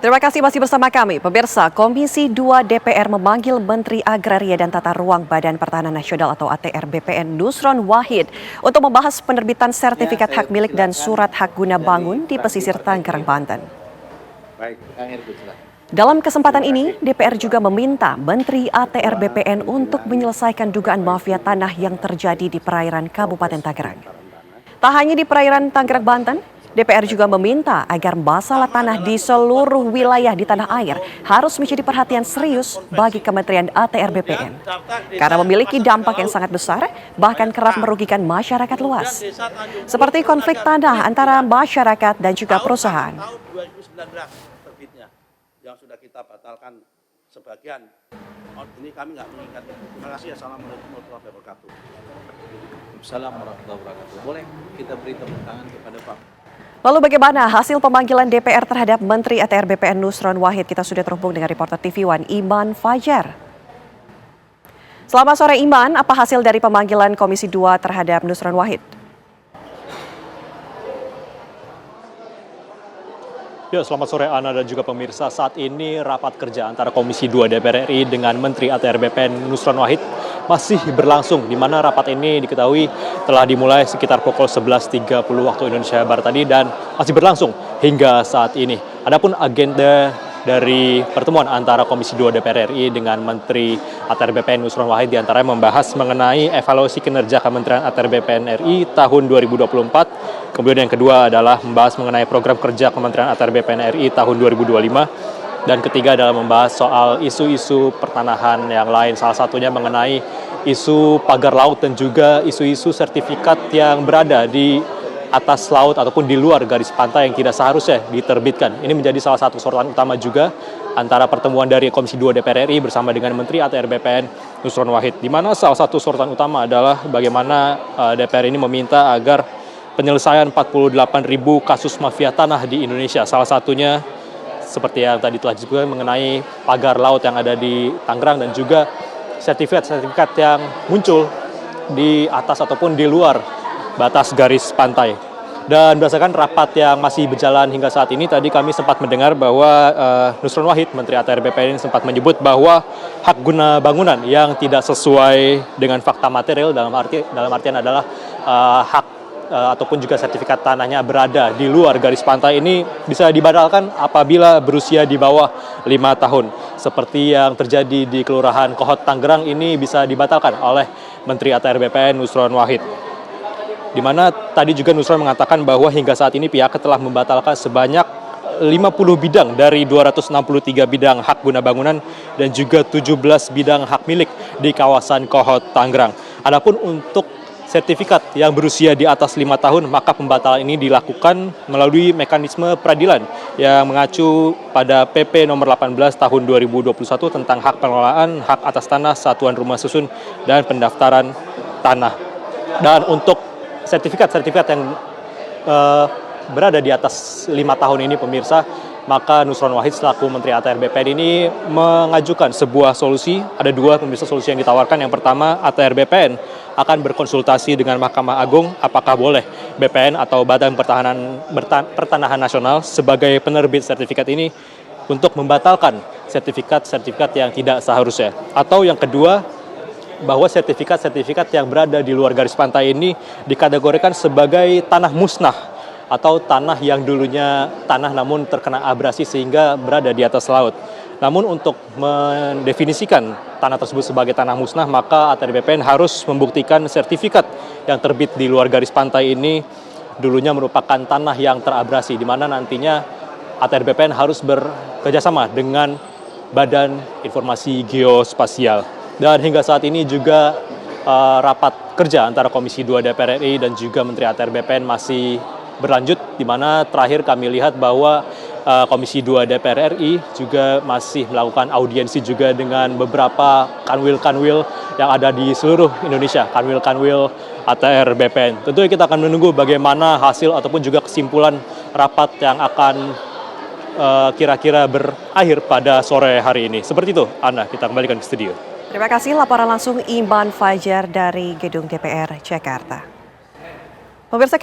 Terima kasih masih bersama kami. Pemirsa, Komisi 2 DPR memanggil Menteri Agraria dan Tata Ruang Badan Pertahanan Nasional atau ATR BPN Nusron Wahid untuk membahas penerbitan sertifikat hak milik dan surat hak guna bangun di pesisir Tangerang, Banten. Dalam kesempatan ini, DPR juga meminta Menteri ATR BPN untuk menyelesaikan dugaan mafia tanah yang terjadi di perairan Kabupaten Tangerang. Tak hanya di perairan Tangerang, Banten, DPR juga meminta agar masalah tanah di seluruh wilayah di tanah air harus menjadi perhatian serius bagi Kementerian ATR BPN. Karena memiliki dampak yang sangat besar, bahkan kerap merugikan masyarakat luas. Seperti konflik tanah antara masyarakat dan juga perusahaan. Tahun 2019 terbitnya yang sudah kita batalkan sebagian. Ini kami nggak mengingat. Terima kasih. Assalamualaikum warahmatullahi wabarakatuh. Assalamualaikum warahmatullahi wabarakatuh. Boleh kita beri tepuk tangan kepada Pak. Lalu bagaimana hasil pemanggilan DPR terhadap Menteri ATR BPN Nusron Wahid? Kita sudah terhubung dengan reporter TV One Iman Fajar. Selamat sore Iman, apa hasil dari pemanggilan Komisi 2 terhadap Nusron Wahid? Ya, selamat sore Ana dan juga pemirsa. Saat ini rapat kerja antara Komisi 2 DPR RI dengan Menteri ATR BPN Nusron Wahid masih berlangsung, di mana rapat ini diketahui telah dimulai sekitar pukul 11.30 waktu Indonesia Barat tadi dan masih berlangsung hingga saat ini. Adapun agenda dari pertemuan antara Komisi 2 DPR RI dengan Menteri ATR BPN Nusron Wahid diantaranya membahas mengenai evaluasi kinerja Kementerian ATR BPN RI tahun 2024. Kemudian yang kedua adalah membahas mengenai program kerja Kementerian ATR BPN RI tahun 2025. Dan ketiga adalah membahas soal isu-isu pertanahan yang lain, salah satunya mengenai isu pagar laut dan juga isu-isu sertifikat yang berada di atas laut ataupun di luar garis pantai yang tidak seharusnya diterbitkan. Ini menjadi salah satu sorotan utama juga antara pertemuan dari Komisi 2 DPR RI bersama dengan Menteri ATR BPN Nusron Wahid, di mana salah satu sorotan utama adalah bagaimana DPR ini meminta agar penyelesaian 48.000 kasus mafia tanah di Indonesia, salah satunya seperti yang tadi telah disebutkan mengenai pagar laut yang ada di Tangerang dan juga sertifikat-sertifikat yang muncul di atas ataupun di luar batas garis pantai. Dan berdasarkan rapat yang masih berjalan hingga saat ini, tadi kami sempat mendengar bahwa Nusron Wahid, Menteri ATR BPN sempat menyebut bahwa hak guna bangunan yang tidak sesuai dengan fakta material dalam artian adalah hak ataupun juga sertifikat tanahnya berada di luar garis pantai ini bisa dibatalkan apabila berusia di bawah 5 tahun. Seperti yang terjadi di Kelurahan Kohot Tangerang ini bisa dibatalkan oleh Menteri ATR BPN Nusron Wahid. Di mana tadi juga Nusron mengatakan bahwa hingga saat ini pihaknya telah membatalkan sebanyak 50 bidang dari 263 bidang hak guna bangunan dan juga 17 bidang hak milik di kawasan Kohot Tangerang. Adapun untuk sertifikat yang berusia di atas 5 tahun, maka pembatalan ini dilakukan melalui mekanisme peradilan yang mengacu pada PP nomor 18 tahun 2021 tentang hak pengelolaan, hak atas tanah, satuan rumah susun, dan pendaftaran tanah. Dan untuk sertifikat-sertifikat yang berada di atas 5 tahun ini, pemirsa, maka Nusron Wahid selaku Menteri ATR BPN ini mengajukan sebuah solusi. Ada dua pemirsa solusi yang ditawarkan. Yang pertama, ATR BPN akan berkonsultasi dengan Mahkamah Agung apakah boleh BPN atau Badan Pertanahan Nasional sebagai penerbit sertifikat ini untuk membatalkan sertifikat-sertifikat yang tidak seharusnya. Atau yang kedua, bahwa sertifikat-sertifikat yang berada di luar garis pantai ini dikategorikan sebagai tanah musnah atau tanah yang dulunya tanah namun terkena abrasi sehingga berada di atas laut. Namun untuk mendefinisikan tanah tersebut sebagai tanah musnah, maka ATR BPN harus membuktikan sertifikat yang terbit di luar garis pantai ini dulunya merupakan tanah yang terabrasi, di mana nantinya ATR BPN harus bekerjasama dengan Badan Informasi Geospasial. Dan hingga saat ini juga rapat kerja antara Komisi 2 DPR RI dan juga Menteri ATR BPN masih berlanjut, di mana terakhir kami lihat bahwa Komisi 2 DPR RI juga masih melakukan audiensi juga dengan beberapa kanwil-kanwil yang ada di seluruh Indonesia, kanwil-kanwil ATR BPN. Tentunya kita akan menunggu bagaimana hasil ataupun juga kesimpulan rapat yang akan kira-kira berakhir pada sore hari ini. Seperti itu, Ana, kita kembalikan ke studio. Terima kasih laporan langsung Iman Fajar dari Gedung DPR Jakarta. Pemirsa